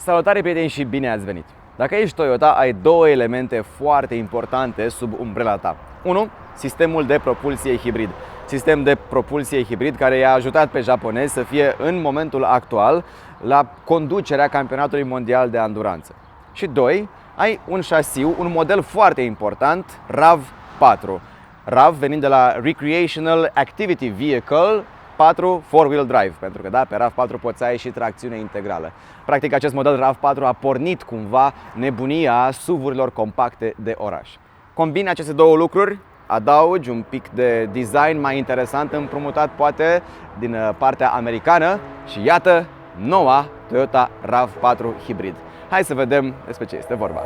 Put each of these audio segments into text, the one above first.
Salutare prieteni și bine ați venit! Dacă ești Toyota, ai două elemente foarte importante sub umbrela ta. 1. Sistemul de propulsie hibrid. Sistem de propulsie hibrid care i-a ajutat pe japonezi să fie în momentul actual la conducerea campionatului mondial de anduranță. Și 2. Ai un șasiu, un model foarte important, RAV4. RAV venind de la Recreational Activity Vehicle 4 4-wheel drive, pentru că da, pe RAV4 poți să ai și tracțiune integrală. Practic acest model RAV4 a pornit cumva nebunia SUV-urilor compacte de oraș. Combini aceste două lucruri, adaugi un pic de design mai interesant împrumutat poate din partea americană și iată noua Toyota RAV4 Hybrid. Hai să vedem despre ce este vorba.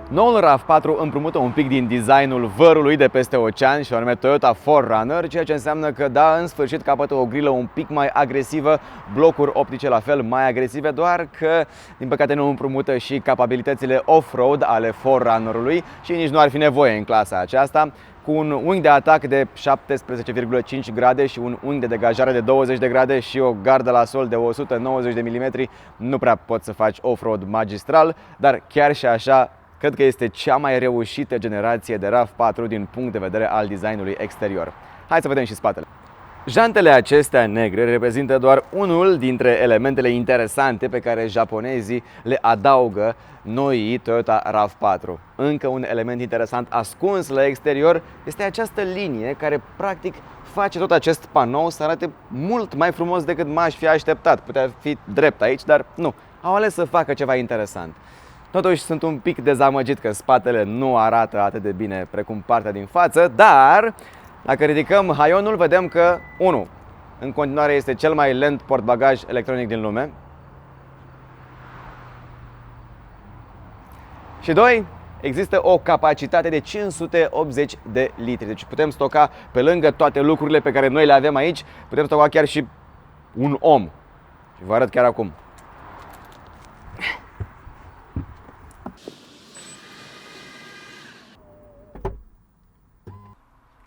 Noul RAV4 împrumută un pic din designul vărului de peste ocean și anume Toyota 4Runner, ceea ce înseamnă că da, în sfârșit capătă o grilă un pic mai agresivă, blocuri optice la fel mai agresive, doar că din păcate nu împrumută și capabilitățile off-road ale 4Runner-ului și nici nu ar fi nevoie în clasa aceasta. Cu un unghi de atac de 17,5 grade și un unghi de degajare de 20 de grade și o gardă la sol de 190 de mm, nu prea poți să faci off-road magistral, dar chiar și așa cred că este cea mai reușită generație de RAV4 din punct de vedere al designului exterior. Hai să vedem și spatele. Jantele acestea negre reprezintă doar unul dintre elementele interesante pe care japonezii le adaugă noii Toyota RAV4. Încă un element interesant ascuns la exterior este această linie care practic face tot acest panou să arate mult mai frumos decât m-aș fi așteptat. Putea fi drept aici, dar nu. Au ales să facă ceva interesant. Totuși sunt un pic dezamăgit că spatele nu arată atât de bine precum partea din față, dar dacă ridicăm haionul vedem că 1. În continuare este cel mai lent portbagaj electronic din lume și 2. Există o capacitate de 580 de litri, deci putem stoca pe lângă toate lucrurile pe care noi le avem aici, putem stoca chiar și un om și vă arăt chiar acum.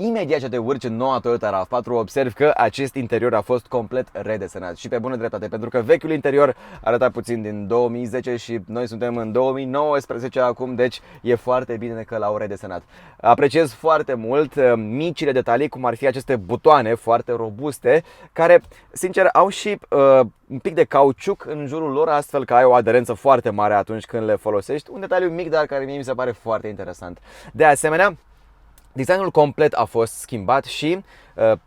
Imediat ce te urci în noua Toyota RAV4, observi că acest interior a fost complet redesenat și pe bună dreptate, pentru că vechiul interior arăta puțin din 2010 și noi suntem în 2019 acum, deci e foarte bine că l-au redesenat. Apreciez foarte mult micile detalii, cum ar fi aceste butoane foarte robuste, care, sincer, au și un pic de cauciuc în jurul lor, astfel că ai o aderență foarte mare atunci când le folosești. Un detaliu mic, dar care mie mi se pare foarte interesant. De asemenea, designul complet a fost schimbat și,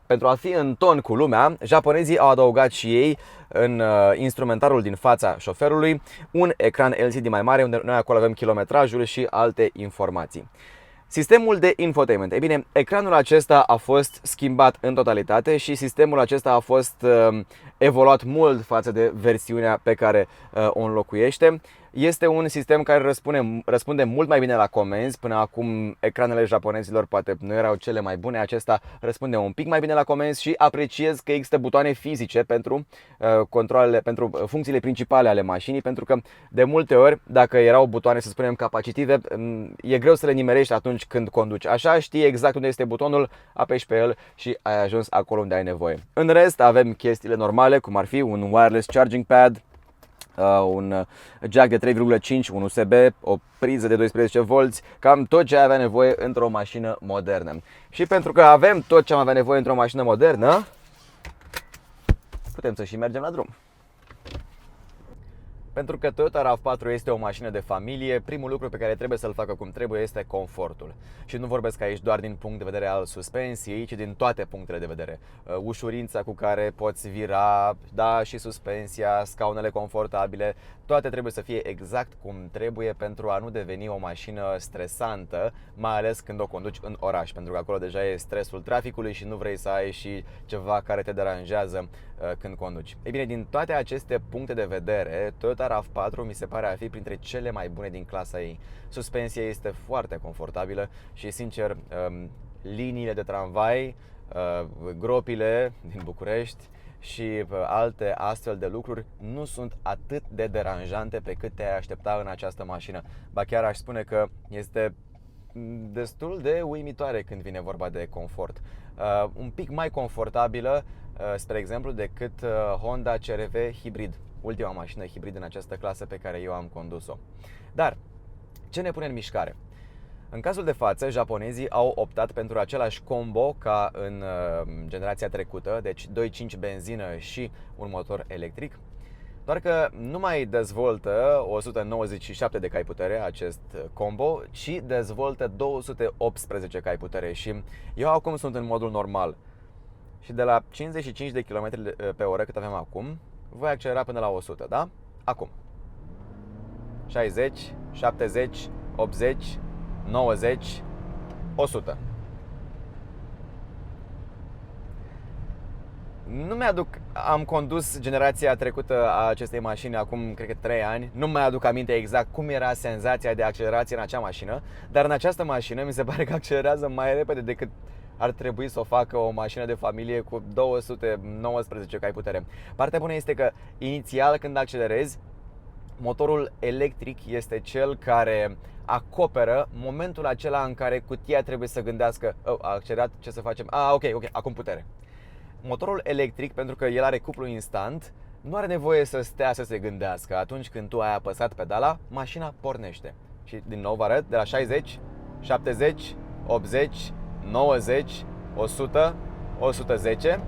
pentru a fi în ton cu lumea, japonezii au adăugat și ei în instrumentarul din fața șoferului un ecran LCD mai mare, unde noi acolo avem kilometrajul și alte informații. Sistemul de infotainment. Ei bine, ecranul acesta a fost schimbat în totalitate și sistemul acesta a fost evoluat mult față de versiunea pe care o înlocuiește. Este un sistem care răspunde mult mai bine la comenzi. Până acum ecranele japonezilor poate nu erau cele mai bune. Acesta răspunde un pic mai bine la comenzi și apreciez că există butoane fizice pentru pentru funcțiile principale ale mașinii, pentru că de multe ori, dacă erau butoane, să spunem, capacitive, e greu să le nimerești atunci când conduci. Așa știi exact unde este butonul, apeși pe el și ai ajuns acolo unde ai nevoie. În rest avem chestiile normale, cum ar fi un wireless charging pad, un jack de 3,5, un USB, o priză de 12V, cam tot ce ai avea nevoie într-o mașină modernă. Și pentru că avem tot ce am avea nevoie într-o mașină modernă, putem să și mergem la drum. Pentru că Toyota RAV4 este o mașină de familie, primul lucru pe care trebuie să-l facă cum trebuie este confortul. Și nu vorbesc aici doar din punct de vedere al suspensiei, ci din toate punctele de vedere. Ușurința cu care poți vira, da, și suspensia, scaunele confortabile, toate trebuie să fie exact cum trebuie pentru a nu deveni o mașină stresantă, mai ales când o conduci în oraș, pentru că acolo deja e stresul traficului și nu vrei să ai și ceva care te deranjează când conduci. Ei bine, din toate aceste puncte de vedere, Toyota RAV4 mi se pare a fi printre cele mai bune din clasa ei. Suspensia este foarte confortabilă și, sincer, liniile de tramvai, gropile din București și alte astfel de lucruri nu sunt atât de deranjante pe cât te-ai aștepta în această mașină. Ba chiar aș spune că este destul de uimitoare când vine vorba de confort. Un pic mai confortabilă, spre exemplu, decât Honda CR-V Hybrid, ultima mașină hibrid în această clasă pe care eu am condus-o. Dar ce ne pune în mișcare? În cazul de față, japonezii au optat pentru același combo ca în generația trecută, deci 2.5 benzină și un motor electric. Doar că nu mai dezvoltă 197 de cai putere acest combo, ci dezvoltă 218 cai putere. Și eu acum sunt în modul normal. Și de la 55 de km pe oră cât avem acum, voi accelera până la 100, da? Acum 60, 70, 80, 90, 100. Nu mi-aduc, am condus generația trecută a acestei mașini acum, cred că 3 ani. Nu mai aduc aminte exact cum era senzația de accelerație în acea mașină. Dar în această mașină mi se pare că accelerează mai repede decât ar trebui să o facă o mașină de familie cu 219 cai putere. Partea bună este că inițial când accelerezi, motorul electric este cel care acoperă momentul acela în care cutia trebuie să gândească: a accelerat, ce să facem? Ok, acum putere. Motorul electric, pentru că el are cuplu instant, nu are nevoie să stea să se gândească. Atunci când tu ai apăsat pedala, mașina pornește. Și din nou vă arăt, de la 60, 70, 80, 90, 100, 110.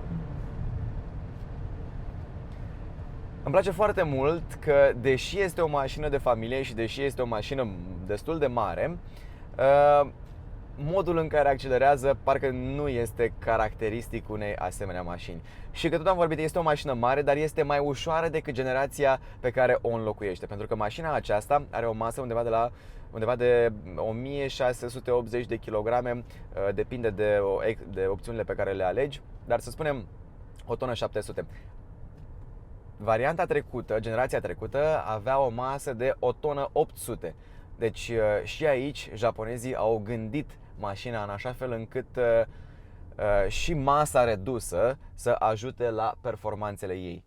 Îmi place foarte mult că, deși este o mașină de familie și deși este o mașină destul de mare, modul în care accelerează parcă nu este caracteristic unei asemenea mașini. Și că tot am vorbit, este o mașină mare, dar este mai ușoară decât generația pe care o înlocuiește. Pentru că mașina aceasta are o masă undeva de 1680 de kilograme, depinde de opțiunile pe care le alegi, dar să spunem o tonă 700. Varianta trecută, generația trecută, avea o masă de o tonă 800. Deci și aici japonezii au gândit mașina în așa fel încât și masa redusă să ajute la performanțele ei.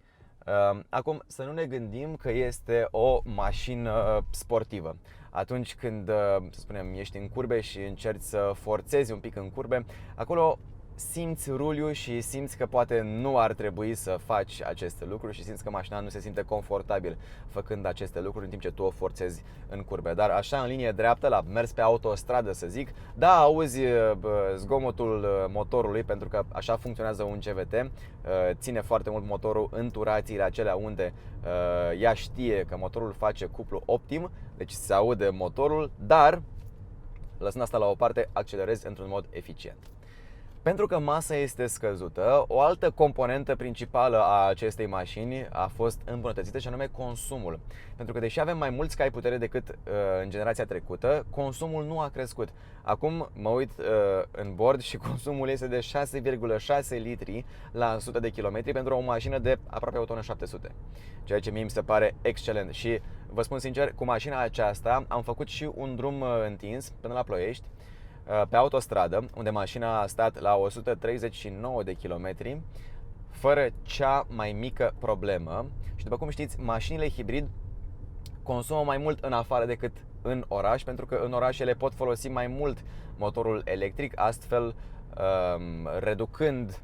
Acum, să nu ne gândim că este o mașină sportivă. Atunci când, să spunem, ești în curbe și încerci să forțezi un pic în curbe, acolo simți ruliu și simți că poate nu ar trebui să faci aceste lucruri și simți că mașina nu se simte confortabil făcând aceste lucruri în timp ce tu o forțezi în curbe. Dar așa, în linie dreaptă, la mers pe autostradă, să zic, da, auzi zgomotul motorului, pentru că așa funcționează un CVT. Ține foarte mult motorul în turațiile acelea unde ea știe că motorul face cuplu optim, deci se aude motorul, dar, lăsând asta la o parte, accelerezi într-un mod eficient. Pentru că masa este scăzută, o altă componentă principală a acestei mașini a fost îmbunătățită, și anume consumul. Pentru că deși avem mai mulți cai putere decât în generația trecută, consumul nu a crescut. Acum mă uit în bord și consumul este de 6,6 litri la 100 de kilometri pentru o mașină de aproape 1 tonă 700. Ceea ce mie mi se pare excelent. Și vă spun sincer, cu mașina aceasta am făcut și un drum întins până la Ploiești, pe autostradă, unde mașina a stat la 139 de kilometri fără cea mai mică problemă. Și după cum știți, mașinile hibrid consumă mai mult în afară decât în oraș, pentru că în oraș ele pot folosi mai mult motorul electric, astfel reducând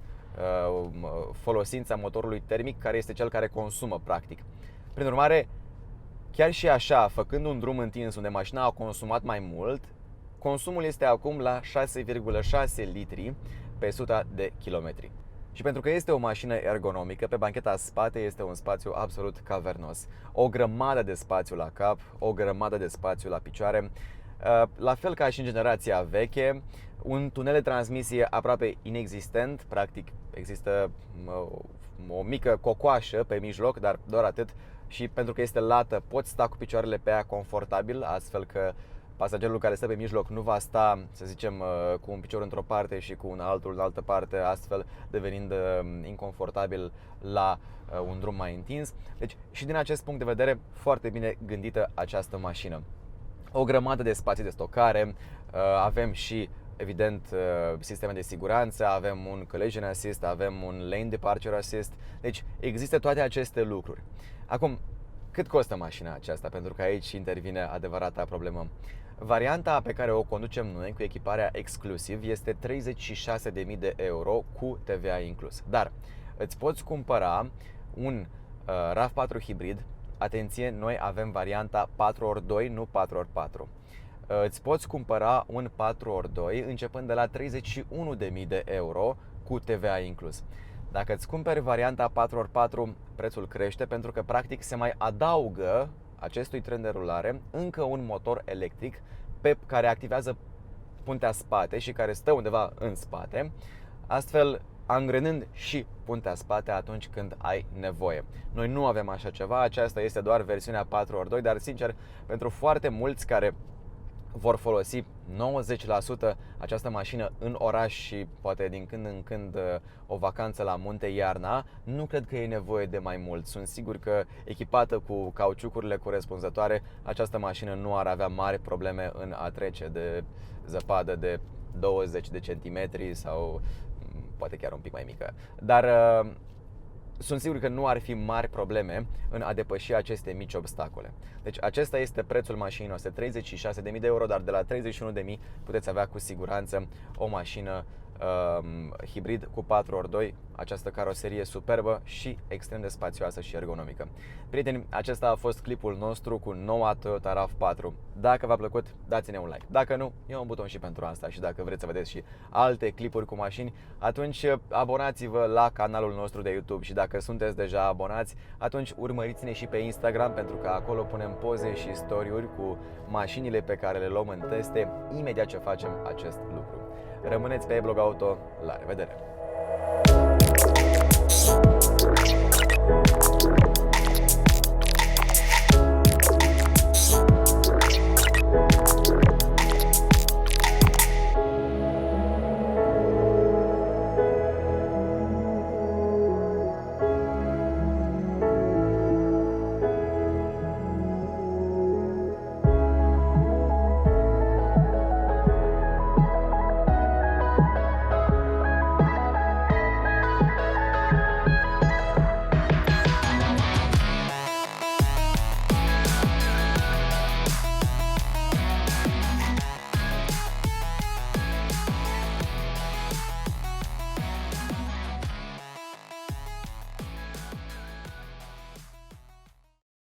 folosința motorului termic, care este cel care consumă practic. Prin urmare, chiar și așa, făcând un drum întins unde mașina a consumat mai mult, consumul este acum la 6,6 litri pe 100 de kilometri. Și pentru că este o mașină ergonomică, pe bancheta spate este un spațiu absolut cavernos. O grămadă de spațiu la cap, o grămadă de spațiu la picioare. La fel ca și în generația veche, un tunel de transmisie aproape inexistent. Practic există o mică cocoașă pe mijloc, dar doar atât. Și pentru că este lată, poți sta cu picioarele pe ea confortabil, astfel că pasagerul care stă pe mijloc nu va sta, să zicem, cu un picior într-o parte și cu un altul în altă parte, astfel devenind inconfortabil la un drum mai întins. Deci, și din acest punct de vedere, foarte bine gândită această mașină. O grămadă de spații de stocare, avem și evident sisteme de siguranță, avem un collision assist, avem un lane departure assist, deci există toate aceste lucruri. Acum, cât costă mașina aceasta? Pentru că aici intervine adevărata problemă. Varianta pe care o conducem noi cu echiparea exclusiv este 36.000 de euro cu TVA inclus. Dar îți poți cumpăra un RAV4 hibrid. Atenție, noi avem varianta 4x2, nu 4x4. Îți poți cumpăra un 4x2 începând de la 31.000 de euro cu TVA inclus. Dacă îți cumperi varianta 4x4, prețul crește pentru că practic se mai adaugă acestui tren de rulare încă un motor electric care activează puntea spate și care stă undeva în spate, astfel angrenând și puntea spate atunci când ai nevoie. Noi nu avem așa ceva, aceasta este doar versiunea 4x2, dar sincer, pentru foarte mulți care vor folosi 90% această mașină în oraș și poate din când în când o vacanță la munte iarna, nu cred că e nevoie de mai mult. Sunt sigur că echipată cu cauciucurile corespunzătoare, această mașină nu ar avea mari probleme în a trece de zăpadă de 20 de centimetri sau poate chiar un pic mai mică. Dar sunt sigur că nu ar fi mari probleme în a depăși aceste mici obstacole. Deci acesta este prețul mașinii noastre, 36.000 de euro, dar de la 31.000 puteți avea cu siguranță o mașină hibrid cu 4x2, această caroserie superbă și extrem de spațioasă și ergonomică. Prieteni, acesta a fost clipul nostru cu noua Toyota RAV4. Dacă v-a plăcut, dați-ne un like. Dacă nu, e un buton și pentru asta și dacă vreți să vedeți și alte clipuri cu mașini, atunci abonați-vă la canalul nostru de YouTube și dacă sunteți deja abonați, atunci urmăriți-ne și pe Instagram pentru că acolo punem poze și story-uri cu mașinile pe care le luăm în teste imediat ce facem acest lucru. Rămâneți pe eBlog Auto, la revedere!